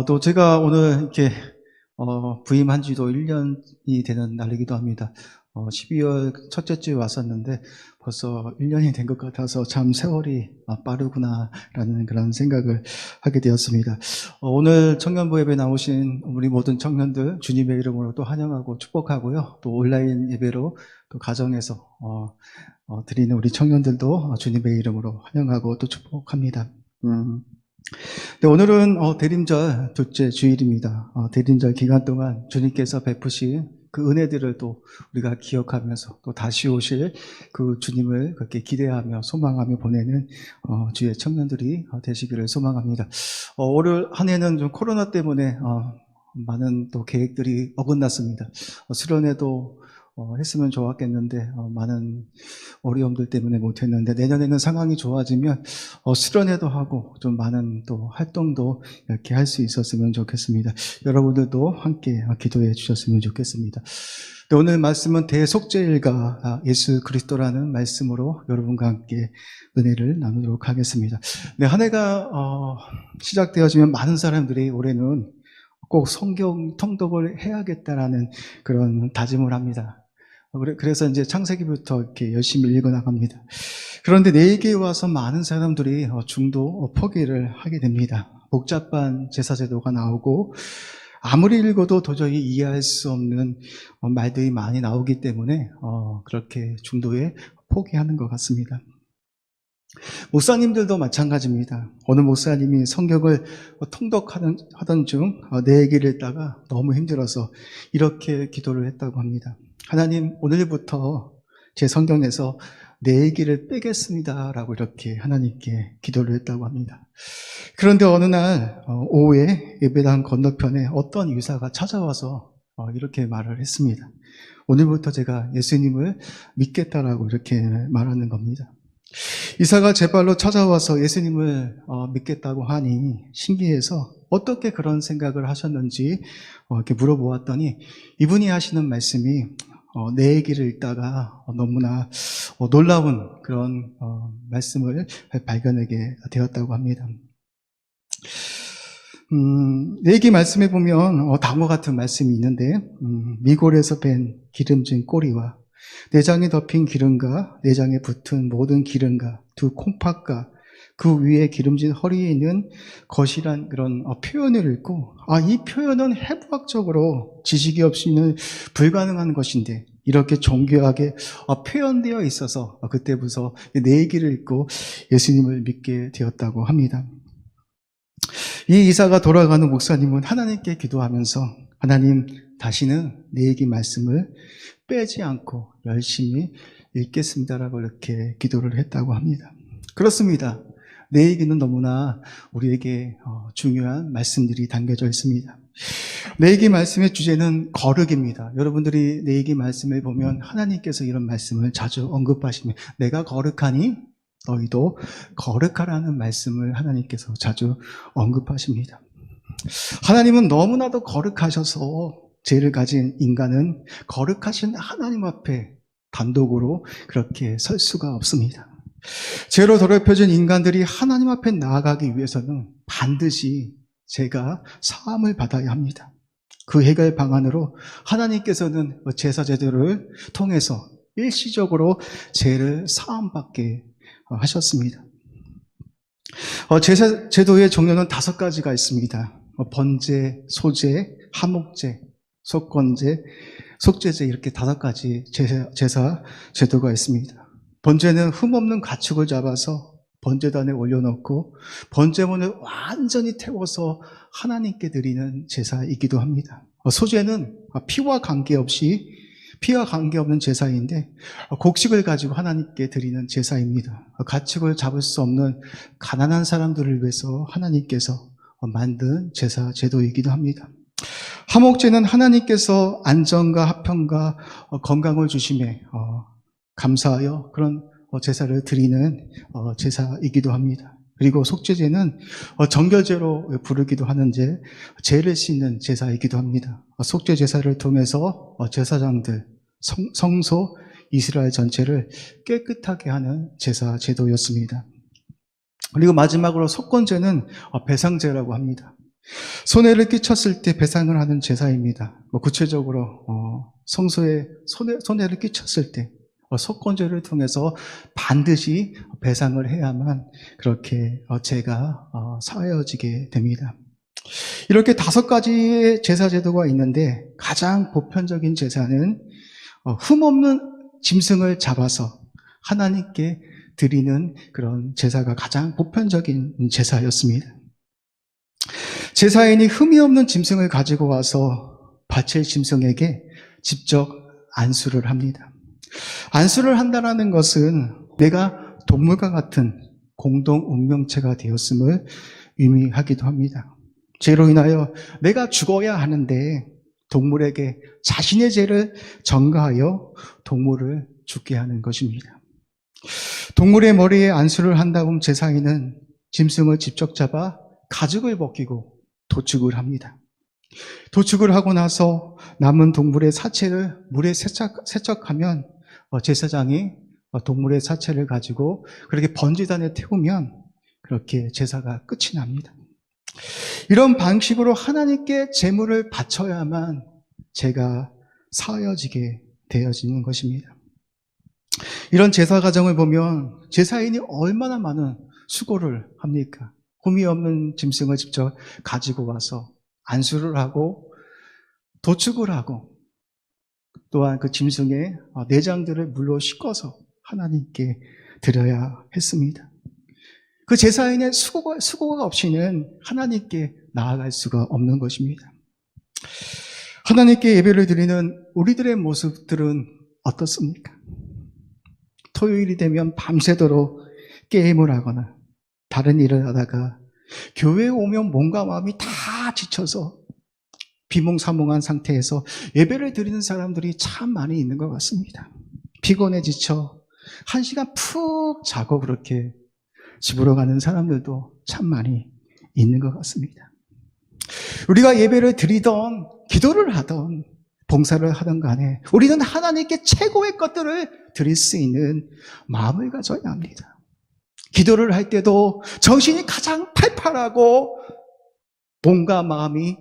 또 제가 오늘 이렇게 부임한 지도 1년이 되는 날이기도 합니다. 12월 첫째 주에 왔었는데 벌써 1년이 된 것 같아서 참 세월이 빠르구나라는 그런 생각을 하게 되었습니다. 오늘 청년부 예배 나오신 우리 모든 청년들 주님의 이름으로 또 환영하고 축복하고요. 또 온라인 예배로 또 가정에서 드리는 우리 청년들도 주님의 이름으로 환영하고 또 축복합니다. 네, 오늘은 대림절 둘째 주일입니다. 대림절 기간 동안 주님께서 베푸신 그 은혜들을 또 우리가 기억하면서 또 다시 오실 그 주님을 그렇게 기대하며 소망하며 보내는 주의 청년들이 되시기를 소망합니다. 올 한 해는 좀 코로나 때문에 많은 또 계획들이 어긋났습니다. 수련회도 했으면 좋았겠는데 많은 어려움들 때문에 못했는데 내년에는 상황이 좋아지면 수련회도 하고 좀 많은 또 활동도 이렇게 할 수 있었으면 좋겠습니다. 여러분들도 함께 기도해 주셨으면 좋겠습니다. 네, 오늘 말씀은 대속죄일과 예수 그리스도라는 말씀으로 여러분과 함께 은혜를 나누도록 하겠습니다. 네, 한 해가 시작되어지면 많은 사람들이 올해는 꼭 성경 통독을 해야겠다라는 그런 다짐을 합니다. 그래서 이제 창세기부터 이렇게 열심히 읽어나갑니다. 그런데 내게 와서 많은 사람들이 중도 포기를 하게 됩니다. 복잡한 제사제도가 나오고 아무리 읽어도 도저히 이해할 수 없는 말들이 많이 나오기 때문에 그렇게 중도에 포기하는 것 같습니다. 목사님들도 마찬가지입니다. 어느 목사님이 성경을 통독하던 중 내 얘기를 읽다가 너무 힘들어서 이렇게 기도를 했다고 합니다. 하나님, 오늘부터 제 성경에서 내 얘기를 빼겠습니다 라고 이렇게 하나님께 기도를 했다고 합니다. 그런데 어느 날 오후에 예배당 건너편에 어떤 유사가 찾아와서 이렇게 말을 했습니다. 오늘부터 제가 예수님을 믿겠다라고 이렇게 말하는 겁니다. 이사가 제 발로 찾아와서 예수님을 믿겠다고 하니 신기해서 어떻게 그런 생각을 하셨는지 이렇게 물어보았더니 이분이 하시는 말씀이 내 얘기를 읽다가 너무나 놀라운 그런 말씀을 발견하게 되었다고 합니다. 내 얘기 말씀에 보면 다음과 같은 말씀이 있는데 미골에서 밴 기름진 꼬리와 내장에 덮인 기름과 내장에 붙은 모든 기름과 두 콩팥과 그 위에 기름진 허리에 있는 것이란 그런 표현을 읽고 이 표현은 해부학적으로 지식이 없이는 불가능한 것인데 이렇게 정교하게 표현되어 있어서 그때부터 내 얘기를 읽고 예수님을 믿게 되었다고 합니다. 이 이사가 돌아가는 목사님은 하나님께 기도하면서 하나님, 다시는 내 얘기 말씀을 빼지 않고 열심히 읽겠습니다라고 이렇게 기도를 했다고 합니다. 그렇습니다. 내 얘기는 너무나 우리에게 중요한 말씀들이 담겨져 있습니다. 내 얘기 말씀의 주제는 거룩입니다. 여러분들이 내 얘기 말씀을 보면 하나님께서 이런 말씀을 자주 언급하시면 내가 거룩하니 너희도 거룩하라는 말씀을 하나님께서 자주 언급하십니다. 하나님은 너무나도 거룩하셔서 죄를 가진 인간은 거룩하신 하나님 앞에 단독으로 그렇게 설 수가 없습니다. 죄로 더럽혀진 인간들이 하나님 앞에 나아가기 위해서는 반드시 죄가 사함을 받아야 합니다. 그 해결 방안으로 하나님께서는 제사 제도를 통해서 일시적으로 죄를 사함받게 하셨습니다. 제사 제도의 종류는 5가지가 있습니다. 번제, 소제, 하목제, 속건제, 속죄제 이렇게 5가지 제사 제도가 있습니다. 번제는 흠없는 가축을 잡아서 번제단에 올려놓고 번제물을 완전히 태워서 하나님께 드리는 제사이기도 합니다. 소제는 피와 관계없는 제사인데 곡식을 가지고 하나님께 드리는 제사입니다. 가축을 잡을 수 없는 가난한 사람들을 위해서 하나님께서 만든 제사 제도이기도 합니다. 하목제는 하나님께서 안전과 화평과 건강을 주심에 감사하여 그런 제사를 드리는 제사이기도 합니다. 그리고 속죄제는 정결제로 부르기도 하는데 죄를 씻는 제사이기도 합니다. 속죄 제사를 통해서 제사장들, 성소, 이스라엘 전체를 깨끗하게 하는 제사 제도였습니다. 그리고 마지막으로 속건제는 배상제라고 합니다. 손해를 끼쳤을 때 배상을 하는 제사입니다. 구체적으로 성소에 손해를 끼쳤을 때 속건제를 통해서 반드시 배상을 해야만 그렇게 죄가 사하여지게 됩니다. 이렇게 5가지의 제사 제도가 있는데 가장 보편적인 제사는 흠없는 짐승을 잡아서 하나님께 드리는 그런 제사가 가장 보편적인 제사였습니다. 제사인이 흠이 없는 짐승을 가지고 와서 바칠 짐승에게 직접 안수를 합니다. 안수를 한다는 것은 내가 동물과 같은 공동 운명체가 되었음을 의미하기도 합니다. 죄로 인하여 내가 죽어야 하는데 동물에게 자신의 죄를 전가하여 동물을 죽게 하는 것입니다. 동물의 머리에 안수를 한다고 하면 제사인은 짐승을 직접 잡아 가죽을 벗기고 도축을 합니다. 도축을 하고 나서 남은 동물의 사체를 물에 세척하면 제사장이 동물의 사체를 가지고 그렇게 번제단에 태우면 그렇게 제사가 끝이 납니다. 이런 방식으로 하나님께 제물을 바쳐야만 죄가 사하여지게 되어지는 것입니다. 이런 제사 과정을 보면 제사인이 얼마나 많은 수고를 합니까? 흠이 없는 짐승을 직접 가지고 와서 안수를 하고 도축을 하고 또한 그 짐승의 내장들을 물로 씻어서 하나님께 드려야 했습니다. 그 제사인의 수고가 없이는 하나님께 나아갈 수가 없는 것입니다. 하나님께 예배를 드리는 우리들의 모습들은 어떻습니까? 토요일이 되면 밤새도록 게임을 하거나 다른 일을 하다가 교회에 오면 몸과 마음이 다 지쳐서 비몽사몽한 상태에서 예배를 드리는 사람들이 참 많이 있는 것 같습니다. 피곤해 지쳐 1시간 푹 자고 그렇게 집으로 가는 사람들도 참 많이 있는 것 같습니다. 우리가 예배를 드리던 기도를 하던 봉사를 하던 간에 우리는 하나님께 최고의 것들을 드릴 수 있는 마음을 가져야 합니다. 기도를 할 때도 정신이 가장 팔팔하고 몸과 마음이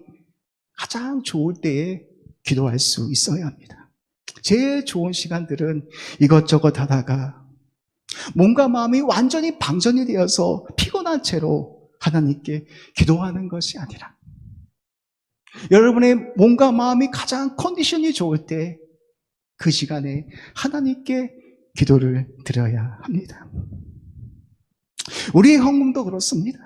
가장 좋을 때에 기도할 수 있어야 합니다. 제일 좋은 시간들은 이것저것 하다가 몸과 마음이 완전히 방전이 되어서 피곤한 채로 하나님께 기도하는 것이 아니라 여러분의 몸과 마음이 가장 컨디션이 좋을 때 그 시간에 하나님께 기도를 드려야 합니다. 우리의 헌금도 그렇습니다.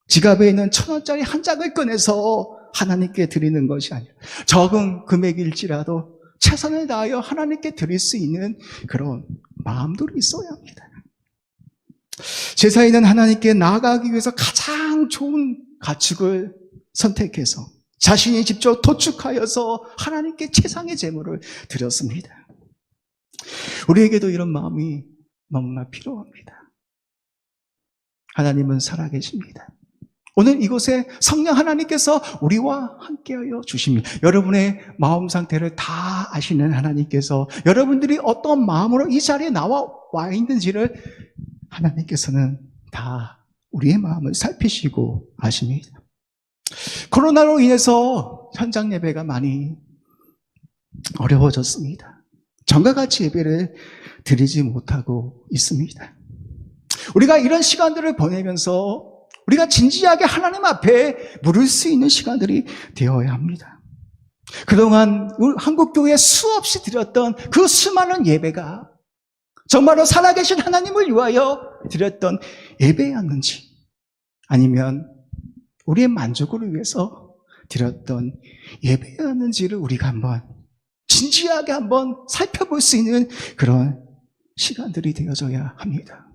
지갑에 있는 1,000원짜리 한 장을 꺼내서 하나님께 드리는 것이 아니라 적은 금액일지라도 최선을 다하여 하나님께 드릴 수 있는 그런 마음들이 있어야 합니다. 제사인은 하나님께 나아가기 위해서 가장 좋은 가축을 선택해서 자신이 직접 도축하여서 하나님께 최상의 제물을 드렸습니다. 우리에게도 이런 마음이 너무나 필요합니다. 하나님은 살아계십니다. 오늘 이곳에 성령 하나님께서 우리와 함께하여 주십니다. 여러분의 마음 상태를 다 아시는 하나님께서 여러분들이 어떤 마음으로 이 자리에 와 있는지를 하나님께서는 다 우리의 마음을 살피시고 아십니다. 코로나로 인해서 현장 예배가 많이 어려워졌습니다. 전과 같이 예배를 드리지 못하고 있습니다. 우리가 이런 시간들을 보내면서 우리가 진지하게 하나님 앞에 물을 수 있는 시간들이 되어야 합니다. 그동안 한국교회에 수없이 드렸던 그 수많은 예배가 정말로 살아계신 하나님을 위하여 드렸던 예배였는지 아니면 우리의 만족을 위해서 드렸던 예배였는지를 우리가 한번 진지하게 한번 살펴볼 수 있는 그런 시간들이 되어져야 합니다.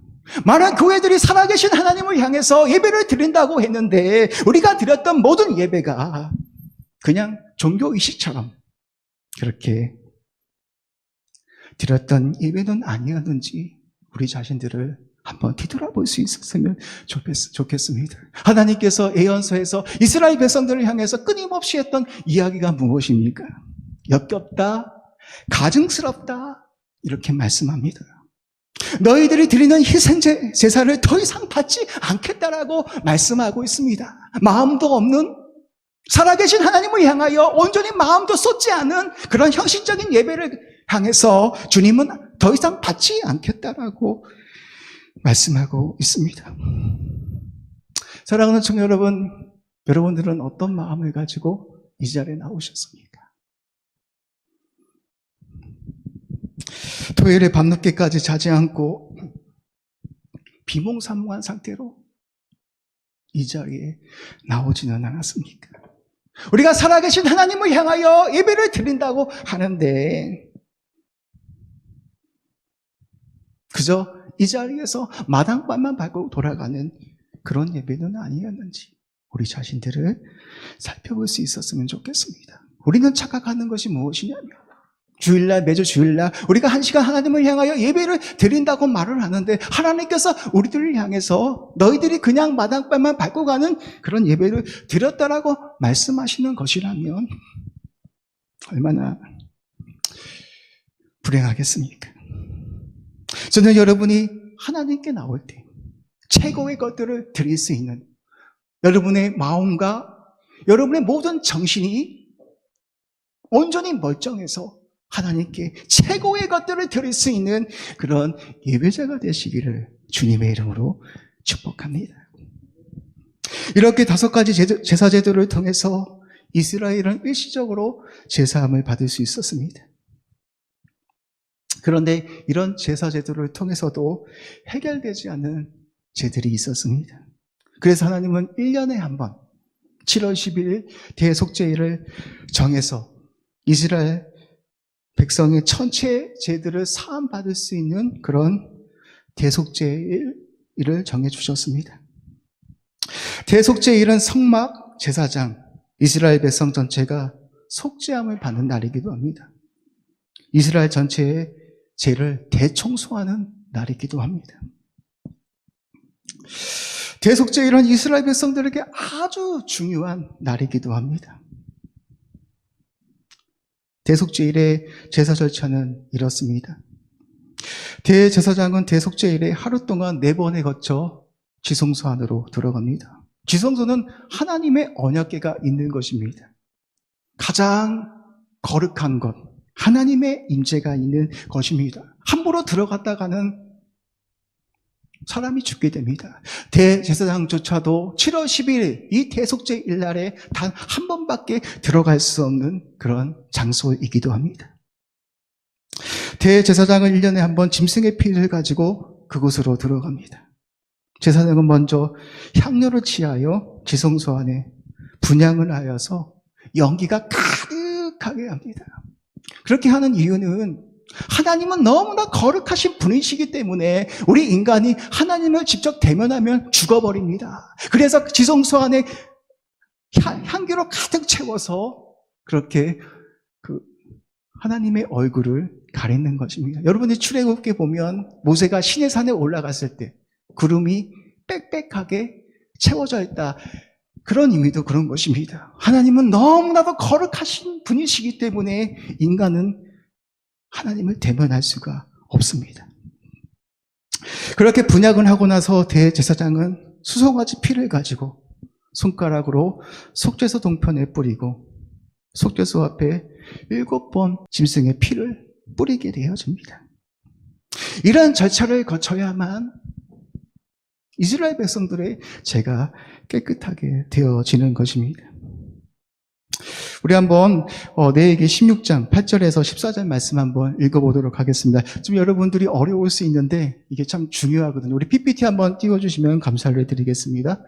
많은 교회들이 살아계신 하나님을 향해서 예배를 드린다고 했는데 우리가 드렸던 모든 예배가 그냥 종교의식처럼 그렇게 드렸던 예배는 아니었는지 우리 자신들을 한번 뒤돌아볼 수 있었으면 좋겠습니다. 하나님께서 예언서에서 이스라엘 백성들을 향해서 끊임없이 했던 이야기가 무엇입니까? 역겹다, 가증스럽다 이렇게 말씀합니다. 너희들이 드리는 희생제, 제사를 더 이상 받지 않겠다라고 말씀하고 있습니다. 마음도 없는 살아계신 하나님을 향하여 온전히 마음도 쏟지 않은 그런 형식적인 예배를 향해서 주님은 더 이상 받지 않겠다라고 말씀하고 있습니다. 사랑하는 청년 여러분, 여러분들은 어떤 마음을 가지고 이 자리에 나오셨습니까? 토요일에 밤늦게까지 자지 않고 비몽사몽한 상태로 이 자리에 나오지는 않았습니까? 우리가 살아계신 하나님을 향하여 예배를 드린다고 하는데 그저 이 자리에서 마당발만 밟고 돌아가는 그런 예배는 아니었는지 우리 자신들을 살펴볼 수 있었으면 좋겠습니다. 우리는 착각하는 것이 무엇이냐면 주일날, 매주 주일날 우리가 1시간 하나님을 향하여 예배를 드린다고 말을 하는데 하나님께서 우리들을 향해서 너희들이 그냥 마당발만 밟고 가는 그런 예배를 드렸다라고 말씀하시는 것이라면 얼마나 불행하겠습니까? 저는 여러분이 하나님께 나올 때 최고의 것들을 드릴 수 있는 여러분의 마음과 여러분의 모든 정신이 온전히 멀쩡해서 하나님께 최고의 것들을 드릴 수 있는 그런 예배자가 되시기를 주님의 이름으로 축복합니다. 이렇게 5가지 제사 제도를 통해서 이스라엘은 일시적으로 제사함을 받을 수 있었습니다. 그런데 이런 제사 제도를 통해서도 해결되지 않는 죄들이 있었습니다. 그래서 하나님은 1년에 한 번 7월 12일 대속죄일을 정해서 이스라엘 백성의 전체 죄들을 사함받을 수 있는 그런 대속죄일을 정해주셨습니다. 대속죄일은 성막 제사장 이스라엘 백성 전체가 속죄함을 받는 날이기도 합니다. 이스라엘 전체의 죄를 대청소하는 날이기도 합니다. 대속죄일은 이스라엘 백성들에게 아주 중요한 날이기도 합니다. 대속죄일의 제사 절차는 이렇습니다. 대제사장은 대속죄일에 하루 동안 4번에 거쳐 지성소 안으로 들어갑니다. 지성소는 하나님의 언약궤가 있는 것입니다. 가장 거룩한 것, 하나님의 임재가 있는 것입니다. 함부로 들어갔다가는 사람이 죽게 됩니다. 대제사장조차도 7월 10일 이 대속죄일 날에 단 한 번밖에 들어갈 수 없는 그런 장소이기도 합니다. 대제사장은 1년에 한 번 짐승의 피를 가지고 그곳으로 들어갑니다. 제사장은 먼저 향료를 취하여 지성소 안에 분향을 하여서 연기가 가득하게 합니다. 그렇게 하는 이유는 하나님은 너무나 거룩하신 분이시기 때문에 우리 인간이 하나님을 직접 대면하면 죽어버립니다. 그래서 지성소 안에 향기로 가득 채워서 그렇게 하나님의 얼굴을 가리는 것입니다. 여러분이 출애굽기에 보면 모세가 시내산에 올라갔을 때 구름이 빽빽하게 채워져 있다. 그런 의미도 그런 것입니다. 하나님은 너무나도 거룩하신 분이시기 때문에 인간은 하나님을 대면할 수가 없습니다. 그렇게 분향을 하고 나서 대제사장은 수송아지 피를 가지고 손가락으로 속죄소 동편에 뿌리고 속죄소 앞에 7번 짐승의 피를 뿌리게 되어집니다. 이러한 절차를 거쳐야만 이스라엘 백성들의 죄가 깨끗하게 되어지는 것입니다. 우리 한번 레위기 16장 8절에서 14절 말씀 한번 읽어보도록 하겠습니다. 좀 여러분들이 어려울 수 있는데 이게 참 중요하거든요. 우리 PPT 한번 띄워주시면 감사를 드리겠습니다.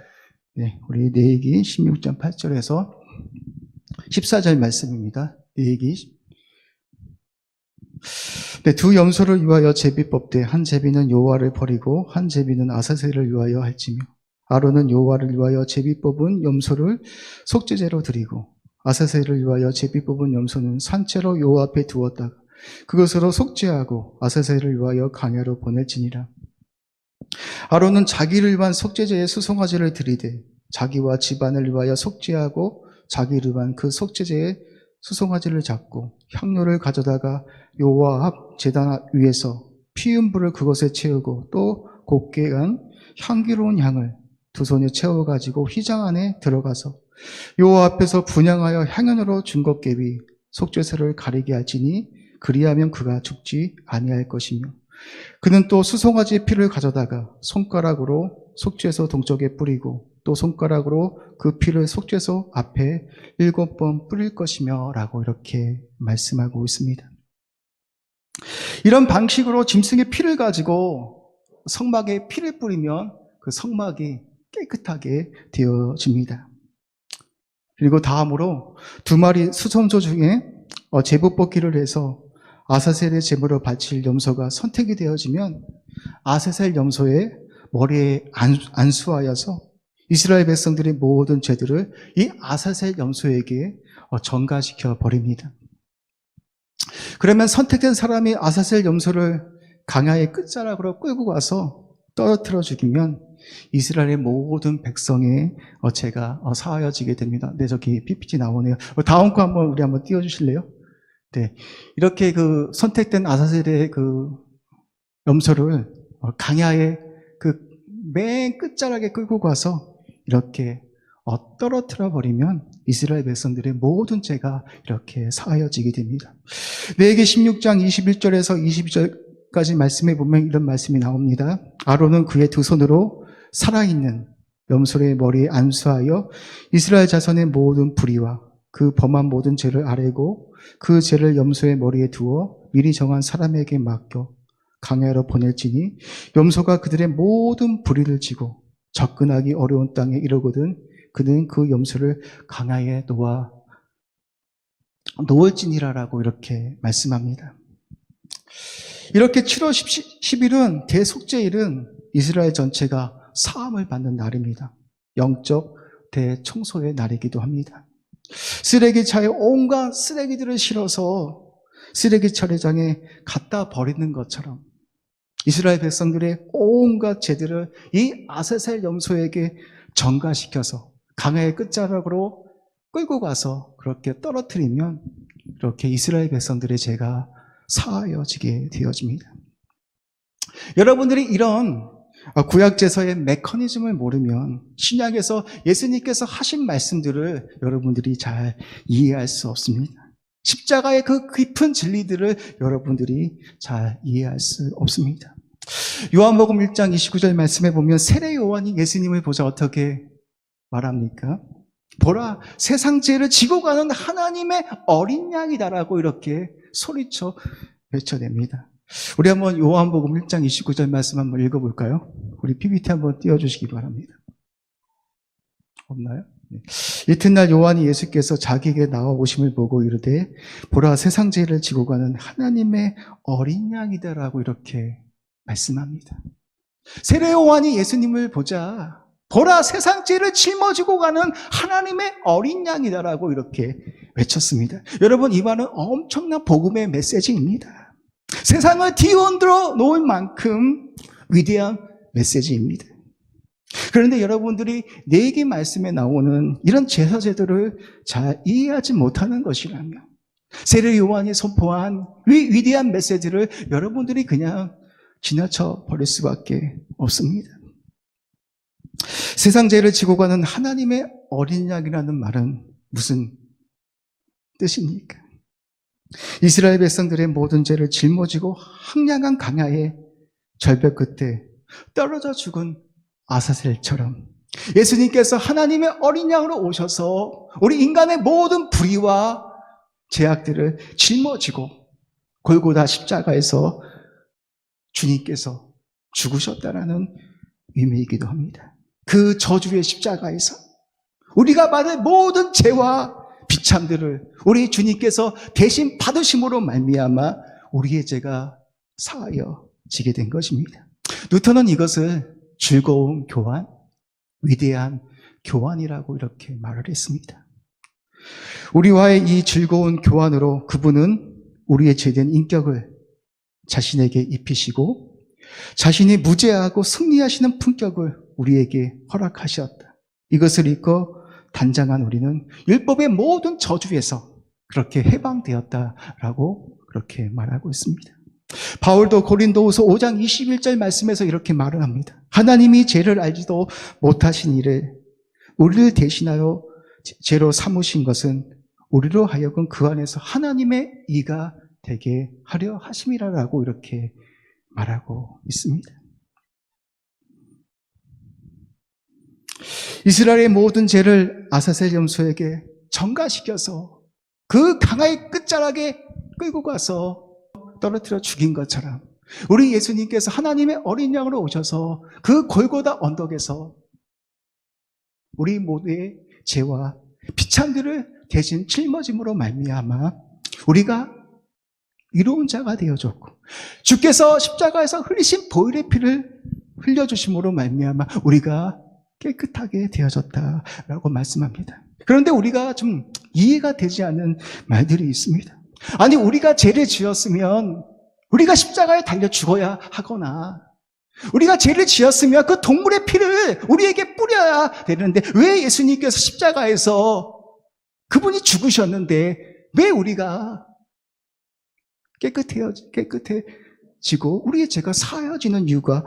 네, 우리 레위기 16장 8절에서 14절 말씀입니다. 레위기 네, 두 염소를 위하여 제비 뽑되 한 제비는 여호와를 버리고 한 제비는 아사셀을 위하여 할지며 아론은 여호와를 위하여 제비 뽑은 염소를 속죄제로 드리고 아사셀을 위하여 제비 뽑은 염소는 산채로 여호와 앞에 두었다가 그것으로 속죄하고 아사셀을 위하여 광야로 보낼지니라. 아론은 자기를 위한 속죄제의 수송아지를 드리되 자기와 집안을 위하여 속죄하고 자기를 위한 그 속죄제의 수송아지를 잡고 향료를 가져다가 여호와 앞 제단 위에서 피운 불을 그것에 채우고 또 곱게 한 향기로운 향을 두 손에 채워가지고 휘장 안에 들어가서 여호와 앞에서 분향하여 향연으로 준것개비 속죄소를 가리게 할지니 그리하면 그가 죽지 아니할 것이며 그는 또 수송아지 피를 가져다가 손가락으로 속죄소 동쪽에 뿌리고 또 손가락으로 그 피를 속죄소 앞에 7번 뿌릴 것이며 라고 이렇게 말씀하고 있습니다. 이런 방식으로 짐승의 피를 가지고 성막에 피를 뿌리면 그 성막이 깨끗하게 되어집니다. 그리고 다음으로 2마리 수송소 중에 제부 뽑기를 해서 아사셀의 제물로 바칠 염소가 선택이 되어지면 아사셀 염소의 머리에 안수하여서 이스라엘 백성들의 모든 죄들을 이 아사셀 염소에게 전가시켜 버립니다. 그러면 선택된 사람이 아사셀 염소를 강야의 끝자락으로 끌고 가서 떨어뜨려 죽이면 이스라엘의 모든 백성의 죄가 사하여지게 됩니다. 네, 저기 PPT 나오네요. 다음 거 우리 한번 띄워주실래요? 네, 이렇게 그 선택된 아사셀의 그 염소를 강야의 그 맨 끝자락에 끌고 가서 이렇게 떨어뜨려 버리면 이스라엘 백성들의 모든 죄가 이렇게 사하여지게 됩니다. 레위기 16장 21절에서 22절까지 말씀해 보면 이런 말씀이 나옵니다. 아론은 그의 2손으로 살아있는 염소의 머리에 안수하여 이스라엘 자손의 모든 불의와 그 범한 모든 죄를 아뢰고 그 죄를 염소의 머리에 두어 미리 정한 사람에게 맡겨 강야로 보낼지니 염소가 그들의 모든 불의를 지고 접근하기 어려운 땅에 이르거든 그는 그 염소를 강야에 놓을지니라라고 이렇게 말씀합니다. 이렇게 7월 10일은 대속죄일은 이스라엘 전체가 사함을 받는 날입니다. 영적 대청소의 날이기도 합니다. 쓰레기차에 온갖 쓰레기들을 실어서 쓰레기 처리장에 갖다 버리는 것처럼 이스라엘 백성들의 온갖 죄들을 이 아사셀 염소에게 전가시켜서 강야의 끝자락으로 끌고 가서 그렇게 떨어뜨리면 이렇게 이스라엘 백성들의 죄가 사하여지게 되어집니다. 여러분들이 이런 구약제서의 메커니즘을 모르면 신약에서 예수님께서 하신 말씀들을 여러분들이 잘 이해할 수 없습니다. 십자가의 그 깊은 진리들을 여러분들이 잘 이해할 수 없습니다. 요한복음 1장 29절 말씀에 보면 세례 요한이 예수님을 보자 어떻게 말합니까? 보라, 세상 죄를 지고 가는 하나님의 어린 양이다라고 이렇게 소리쳐 외쳐냅니다. 우리 한번 요한복음 1장 29절 말씀 한번 읽어볼까요? 우리 PPT 한번 띄워주시기 바랍니다. 없나요? 네. 이튿날 요한이 예수께서 자기에게 나와오심을 보고 이르되 보라 세상 죄를 지고 가는 하나님의 어린 양이다라고 이렇게 말씀합니다. 세례 요한이 예수님을 보자 보라 세상 죄를 짊어지고 가는 하나님의 어린 양이다라고 이렇게 외쳤습니다. 여러분 이 말은 엄청난 복음의 메시지입니다. 세상을 뒤흔들어 놓을 만큼 위대한 메시지입니다. 그런데 여러분들이 내기 말씀에 나오는 이런 제사제도를 잘 이해하지 못하는 것이라면 세례 요한이 선포한 위대한 메시지를 여러분들이 그냥 지나쳐 버릴 수밖에 없습니다. 세상 죄를 지고 가는 하나님의 어린 양이라는 말은 무슨 뜻입니까? 이스라엘 백성들의 모든 죄를 짊어지고 황량한 강야의 절벽 끝에 떨어져 죽은 아사셀처럼 예수님께서 하나님의 어린 양으로 오셔서 우리 인간의 모든 불의와 죄악들을 짊어지고 골고다 십자가에서 주님께서 죽으셨다라는 의미이기도 합니다. 그 저주의 십자가에서 우리가 받을 모든 죄와 비참들을 우리 주님께서 대신 받으심으로 말미암아 우리의 죄가 사하여지게 된 것입니다. 루터는 이것을 즐거운 교환, 위대한 교환이라고 이렇게 말을 했습니다. 우리와의 이 즐거운 교환으로 그분은 우리의 죄된 인격을 자신에게 입히시고 자신이 무죄하고 승리하시는 품격을 우리에게 허락하셨다. 이것을 읽고 단장한 우리는 율법의 모든 저주에서 그렇게 해방되었다라고 그렇게 말하고 있습니다. 바울도 고린도후서 5장 21절 말씀에서 이렇게 말을 합니다. 하나님이 죄를 알지도 못하신 이를 우리를 대신하여 죄로 삼으신 것은 우리로 하여금 그 안에서 하나님의義가 되게 하려 하심이라고 이렇게 말하고 있습니다. 이스라엘의 모든 죄를 아사셀 염소에게 전가시켜서 그 강의 끝자락에 끌고 가서 떨어뜨려 죽인 것처럼 우리 예수님께서 하나님의 어린 양으로 오셔서 그 골고다 언덕에서 우리 모두의 죄와 비참들을 대신 짊어짐으로 말미암아 우리가 이로운 자가 되어졌고 주께서 십자가에서 흘리신 보혈의 피를 흘려주심으로 말미암아 우리가 깨끗하게 되어졌다라고 말씀합니다. 그런데 우리가 좀 이해가 되지 않는 말들이 있습니다. 아니, 우리가 죄를 지었으면 우리가 십자가에 달려 죽어야 하거나 우리가 죄를 지었으면 그 동물의 피를 우리에게 뿌려야 되는데 왜 예수님께서 십자가에서 그분이 죽으셨는데 왜 우리가 깨끗해지고 우리의 죄가 사여지는 이유가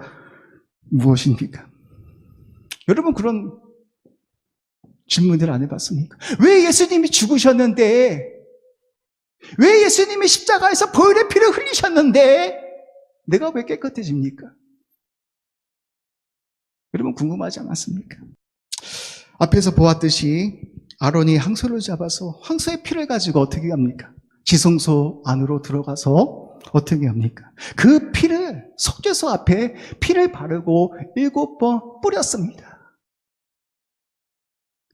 무엇입니까? 여러분 그런 질문들 안 해봤습니까? 왜 예수님이 죽으셨는데 왜 예수님이 십자가에서 보혈의 피를 흘리셨는데 내가 왜 깨끗해집니까? 여러분 궁금하지 않았습니까? 앞에서 보았듯이 아론이 항소를 잡아서 항소의 피를 가지고 어떻게 합니까? 지성소 안으로 들어가서 어떻게 합니까? 그 피를 속죄소 앞에 피를 바르고 7번 뿌렸습니다.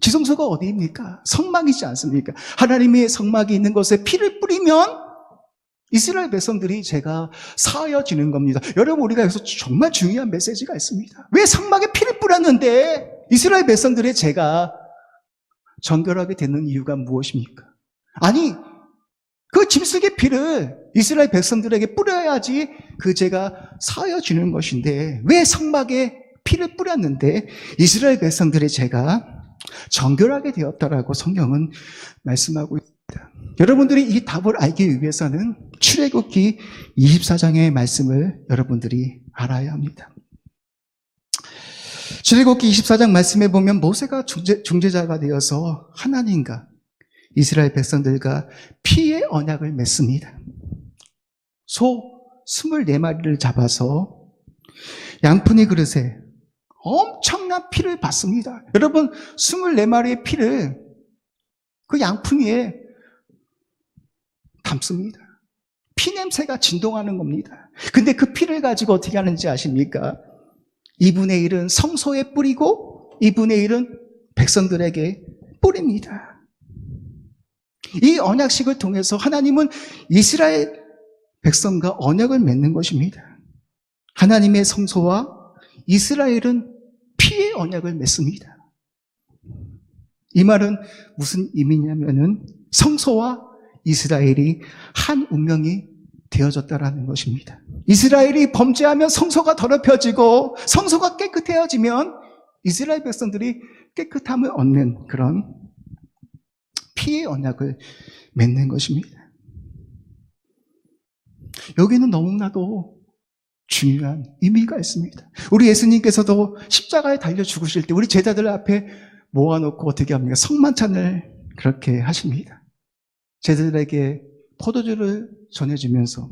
지성소가 어디입니까? 성막이지 않습니까? 하나님의 성막이 있는 곳에 피를 뿌리면 이스라엘 백성들이 죄가 사하여지는 겁니다. 여러분 우리가 여기서 정말 중요한 메시지가 있습니다. 왜 성막에 피를 뿌렸는데 이스라엘 백성들의 죄가 정결하게 되는 이유가 무엇입니까? 아니 그 짐승의 피를 이스라엘 백성들에게 뿌려야지 그 죄가 사하여지는 것인데 왜 성막에 피를 뿌렸는데 이스라엘 백성들의 죄가 정결하게 되었다라고 성경은 말씀하고 있습니다. 여러분들이 이 답을 알기 위해서는 출애굽기 24장의 말씀을 여러분들이 알아야 합니다. 출애굽기 24장 말씀에 보면 모세가 중재자가 되어서 하나님과 이스라엘 백성들과 피의 언약을 맺습니다. 소 24마리를 잡아서 양푼이 그릇에 엄청난 피를 받습니다. 여러분 24마리의 피를 그 양푼 위에 담습니다. 피 냄새가 진동하는 겁니다. 근데 그 피를 가지고 어떻게 하는지 아십니까? 2분의 1은 성소에 뿌리고 2분의 1은 백성들에게 뿌립니다. 이 언약식을 통해서 하나님은 이스라엘 백성과 언약을 맺는 것입니다. 하나님의 성소와 이스라엘은 피의 언약을 맺습니다. 이 말은 무슨 의미냐면은 성소와 이스라엘이 한 운명이 되어졌다라는 것입니다. 이스라엘이 범죄하면 성소가 더럽혀지고 성소가 깨끗해지면 이스라엘 백성들이 깨끗함을 얻는 그런 피의 언약을 맺는 것입니다. 여기는 너무나도 중요한 의미가 있습니다. 우리 예수님께서도 십자가에 달려 죽으실 때 우리 제자들 앞에 모아놓고 어떻게 합니까? 성만찬을 그렇게 하십니다. 제자들에게 포도주를 전해주면서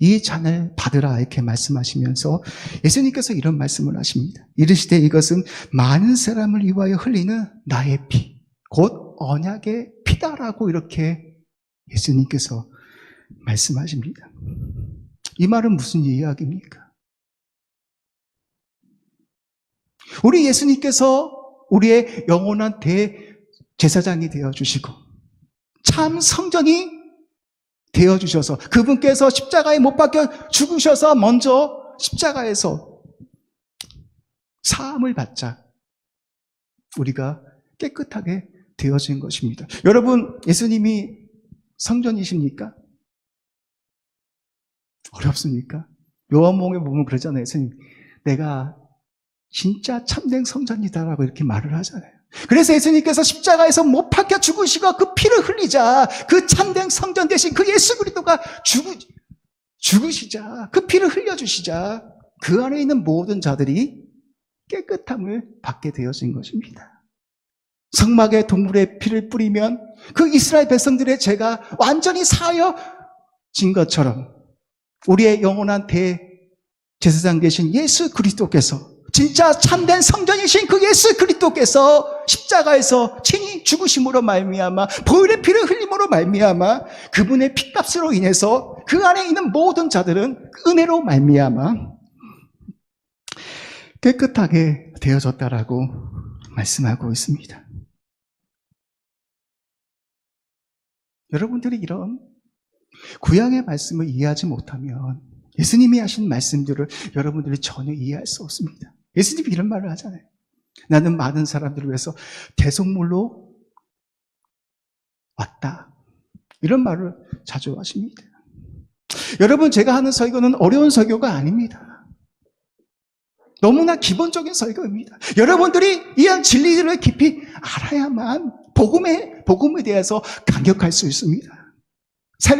이 잔을 받으라 이렇게 말씀하시면서 예수님께서 이런 말씀을 하십니다. 이르시되 이것은 많은 사람을 위하여 흘리는 나의 피, 곧 언약의 피다라고 이렇게 예수님께서 말씀하십니다. 이 말은 무슨 이야기입니까? 우리 예수님께서 우리의 영원한 대제사장이 되어주시고 참 성전이 되어주셔서 그분께서 십자가에 못 박혀 죽으셔서 먼저 십자가에서 사함을 받자 우리가 깨끗하게 되어진 것입니다. 여러분 예수님이 성전이십니까? 어렵습니까? 요한복음에 보면 그러잖아요. 예수님, 내가 진짜 참된 성전이다라고 이렇게 말을 하잖아요. 그래서 예수님께서 십자가에서 못 박혀 죽으시고 그 피를 흘리자 그 참된 성전 대신 그 예수 그리스도가 죽으시자 그 피를 흘려주시자 그 안에 있는 모든 자들이 깨끗함을 받게 되어진 것입니다. 성막에 동물의 피를 뿌리면 그 이스라엘 백성들의 죄가 완전히 사하여진 것처럼 우리의 영원한 대제사장 되신 예수 그리스도께서, 진짜 참된 성전이신 그 예수 그리스도께서 십자가에서 친히 죽으심으로 말미암아, 보혈의 피를 흘림으로 말미암아, 그분의 피값으로 인해서 그 안에 있는 모든 자들은 은혜로 말미암아 깨끗하게 되어졌다라고 말씀하고 있습니다. 여러분들이 이런 구약의 말씀을 이해하지 못하면 예수님이 하신 말씀들을 여러분들이 전혀 이해할 수 없습니다. 예수님이 이런 말을 하잖아요. 나는 많은 사람들을 위해서 대속물로 왔다. 이런 말을 자주 하십니다. 여러분, 제가 하는 설교는 어려운 설교가 아닙니다. 너무나 기본적인 설교입니다. 여러분들이 이런 진리들을 깊이 알아야만 복음에 대해서 감격할 수 있습니다.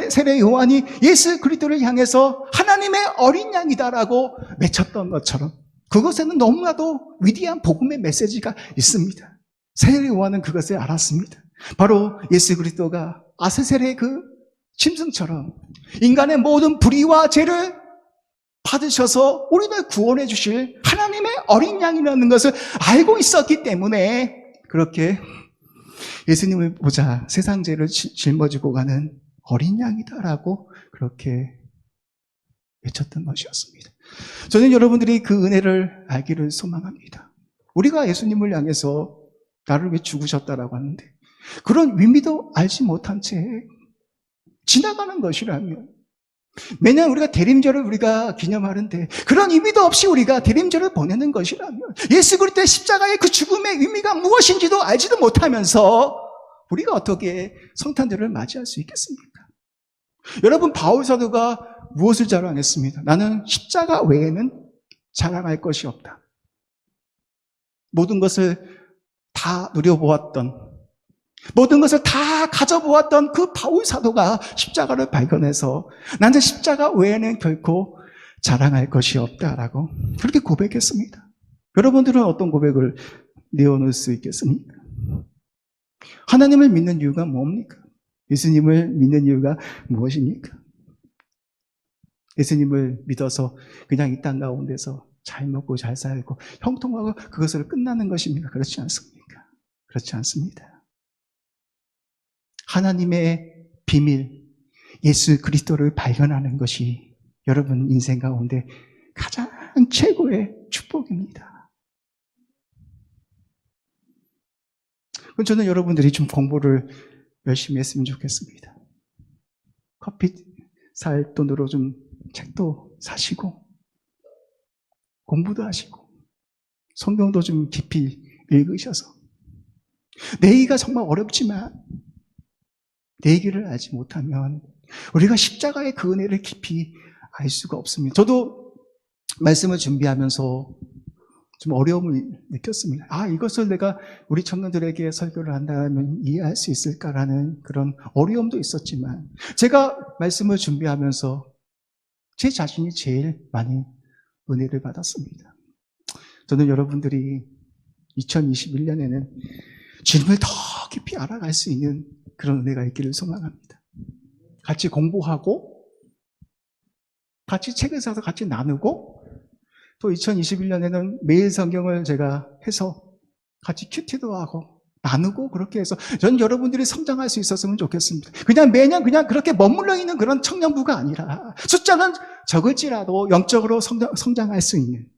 세례 요한이 예수 그리스도를 향해서 하나님의 어린 양이다라고 외쳤던 것처럼 그것에는 너무나도 위대한 복음의 메시지가 있습니다. 세례 요한은 그것을 알았습니다. 바로 예수 그리스도가 아세셀의 그 짐승처럼 인간의 모든 불의와 죄를 받으셔서 우리를 구원해 주실 하나님의 어린 양이라는 것을 알고 있었기 때문에 그렇게 예수님을 보자 세상 죄를 짊어지고 가는 어린 양이다라고 그렇게 외쳤던 것이었습니다. 저는 여러분들이 그 은혜를 알기를 소망합니다. 우리가 예수님을 향해서 나를 위해 죽으셨다라고 하는데 그런 의미도 알지 못한 채 지나가는 것이라면, 매년 우리가 대림절을 우리가 기념하는데 그런 의미도 없이 우리가 대림절을 보내는 것이라면, 예수 그리스도의 십자가의 그 죽음의 의미가 무엇인지도 알지도 못하면서 우리가 어떻게 성탄절을 맞이할 수 있겠습니까? 여러분, 바울 사도가 무엇을 자랑했습니다? 나는 십자가 외에는 자랑할 것이 없다. 모든 것을 다 누려보았던, 모든 것을 다 가져보았던 그 바울 사도가 십자가를 발견해서 나는 십자가 외에는 결코 자랑할 것이 없다라고 그렇게 고백했습니다. 여러분들은 어떤 고백을 내어놓을 수 있겠습니까? 하나님을 믿는 이유가 뭡니까? 예수님을 믿는 이유가 무엇입니까? 예수님을 믿어서 그냥 이 땅 가운데서 잘 먹고 잘 살고 형통하고 그것으로 끝나는 것입니까? 그렇지 않습니까? 그렇지 않습니다. 하나님의 비밀, 예수 그리스도를 발견하는 것이 여러분 인생 가운데 가장 최고의 축복입니다. 그럼 저는 여러분들이 좀 공부를 열심히 했으면 좋겠습니다. 커피 살 돈으로 좀 책도 사시고 공부도 하시고 성경도 좀 깊이 읽으셔서, 내기가 정말 어렵지만 내기를 알지 못하면 우리가 십자가의 그 은혜를 깊이 알 수가 없습니다. 저도 말씀을 준비하면서 좀 어려움을 느꼈습니다. 이것을 내가 우리 청년들에게 설교를 한다면 이해할 수 있을까라는 그런 어려움도 있었지만, 제가 말씀을 준비하면서 제 자신이 제일 많이 은혜를 받았습니다. 저는 여러분들이 2021년에는 주님을 더 깊이 알아갈 수 있는 그런 은혜가 있기를 소망합니다. 같이 공부하고 같이 책을 사서 같이 나누고, 또 2021년에는 매일 성경을 제가 해서 같이 큐티도 하고 나누고, 그렇게 해서 전 여러분들이 성장할 수 있었으면 좋겠습니다. 그냥 매년 그냥 그렇게 머물러 있는 그런 청년부가 아니라 숫자는 적을지라도 영적으로 성장할 수 있는,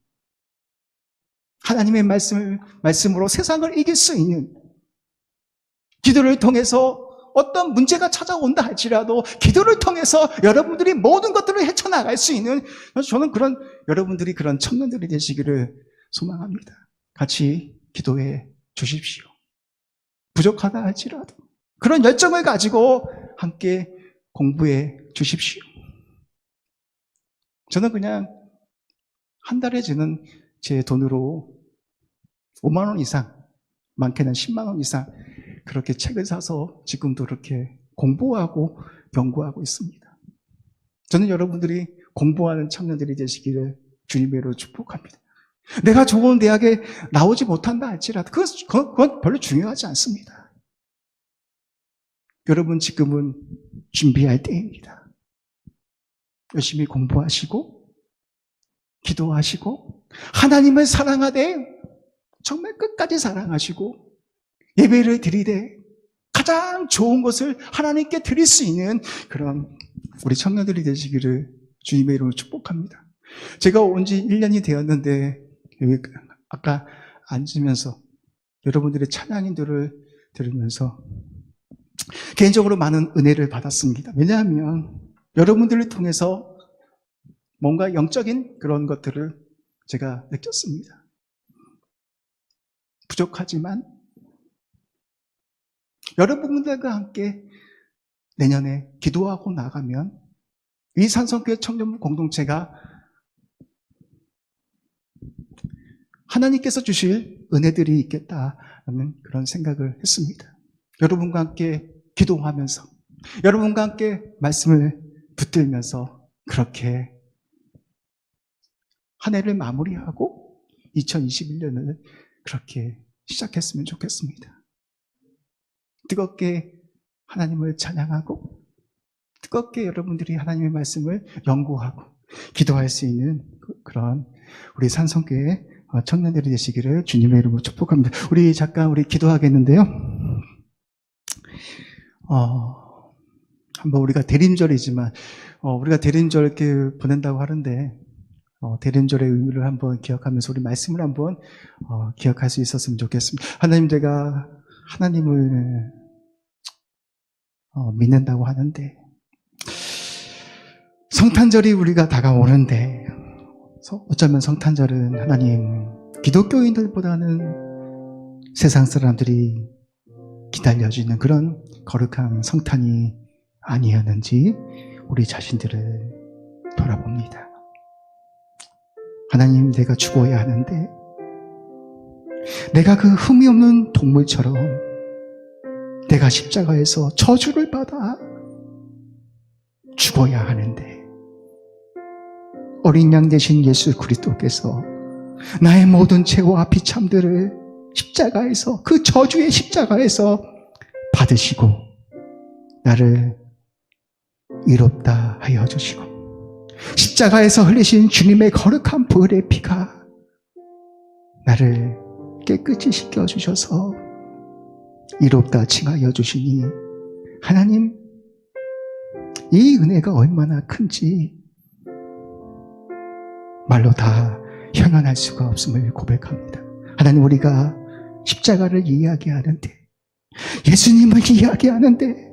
하나님의 말씀으로 세상을 이길 수 있는, 기도를 통해서 어떤 문제가 찾아온다 할지라도 기도를 통해서 여러분들이 모든 것들을 헤쳐나갈 수 있는, 저는 그런 여러분들이 그런 청년들이 되시기를 소망합니다. 같이 기도해 주십시오. 부족하다 할지라도 그런 열정을 가지고 함께 공부해 주십시오. 저는 그냥 한 달에 주는 제 돈으로 5만 원 이상, 많게는 10만 원 이상 그렇게 책을 사서 지금도 그렇게 공부하고 연구하고 있습니다. 저는 여러분들이 공부하는 청년들이 되시기를 주님으로 축복합니다. 내가 좋은 대학에 나오지 못한다 할지라도 그건 별로 중요하지 않습니다. 여러분 지금은 준비할 때입니다. 열심히 공부하시고 기도하시고 하나님을 사랑하되 정말 끝까지 사랑하시고 예배를 드리되 가장 좋은 것을 하나님께 드릴 수 있는 그런 우리 청년들이 되시기를 주님의 이름으로 축복합니다. 제가 온 지 1년이 되었는데 여기 아까 앉으면서 여러분들의 찬양인들을 들으면서 개인적으로 많은 은혜를 받았습니다. 왜냐하면 여러분들을 통해서 뭔가 영적인 그런 것들을 제가 느꼈습니다. 부족하지만 여러분들과 함께 내년에 기도하고 나가면 이 산성교회 청년부 공동체가 하나님께서 주실 은혜들이 있겠다라는 그런 생각을 했습니다. 여러분과 함께 기도하면서 여러분과 함께 말씀을 붙들면서 그렇게 한 해를 마무리하고 2021년을 그렇게 시작했으면 좋겠습니다. 뜨겁게 하나님을 찬양하고 뜨겁게 여러분들이 하나님의 말씀을 연구하고 기도할 수 있는 그런 우리 산성교회 청년들이 되시기를 주님의 이름으로 축복합니다. 우리 잠깐 기도하겠는데요. 한번 우리가 대림절이지만 우리가 대림절 이렇게 보낸다고 하는데 대림절의 의미를 한번 기억하면서 우리 말씀을 한번 기억할 수 있었으면 좋겠습니다. 하나님, 제가 하나님을 믿는다고 하는데 성탄절이 우리가 다가오는데 어쩌면 성탄절은 하나님 기독교인들보다는 세상 사람들이 기다려지는 그런 거룩한 성탄이 아니었는지 우리 자신들을 돌아봅니다. 하나님, 내가 죽어야 하는데 내가 그 흠이 없는 동물처럼 내가 십자가에서 저주를 받아 죽어야 하는데 어린 양 되신 예수 그리스도께서 나의 모든 죄와 비참들을 십자가에서 그 저주의 십자가에서 받으시고 나를 의롭다 하여 주시고 십자가에서 흘리신 주님의 거룩한 보혈의 피가 나를 깨끗이 씻겨주셔서 의롭다 칭하여 주시니 하나님, 이 은혜가 얼마나 큰지 말로 다 현안할 수가 없음을 고백합니다. 하나님, 우리가 십자가를 이야기하는데 예수님을 이야기하는데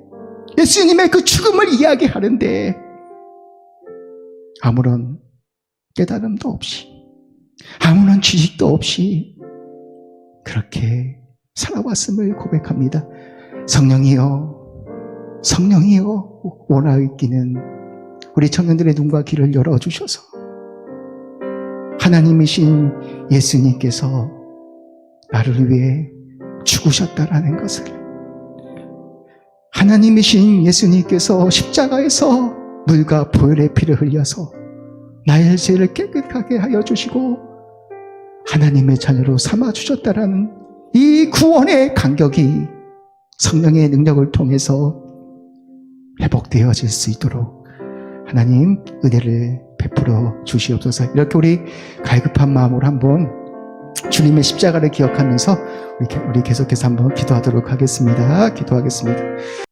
예수님의 그 죽음을 이야기하는데 아무런 깨달음도 없이 아무런 지식도 없이 그렇게 살아왔음을 고백합니다. 성령이여, 성령이여, 원하있기는 우리 청년들의 눈과 귀를 열어주셔서 하나님이신 예수님께서 나를 위해 죽으셨다라는 것을, 하나님이신 예수님께서 십자가에서 물과 보혈의 피를 흘려서 나의 죄를 깨끗하게 하여 주시고 하나님의 자녀로 삼아주셨다라는 이 구원의 감격이 성령의 능력을 통해서 회복되어질 수 있도록 하나님 은혜를 베풀어 주시옵소서. 이렇게 우리 갈급한 마음으로 한번 주님의 십자가를 기억하면서 우리 계속해서 한번 기도하도록 하겠습니다. 기도하겠습니다.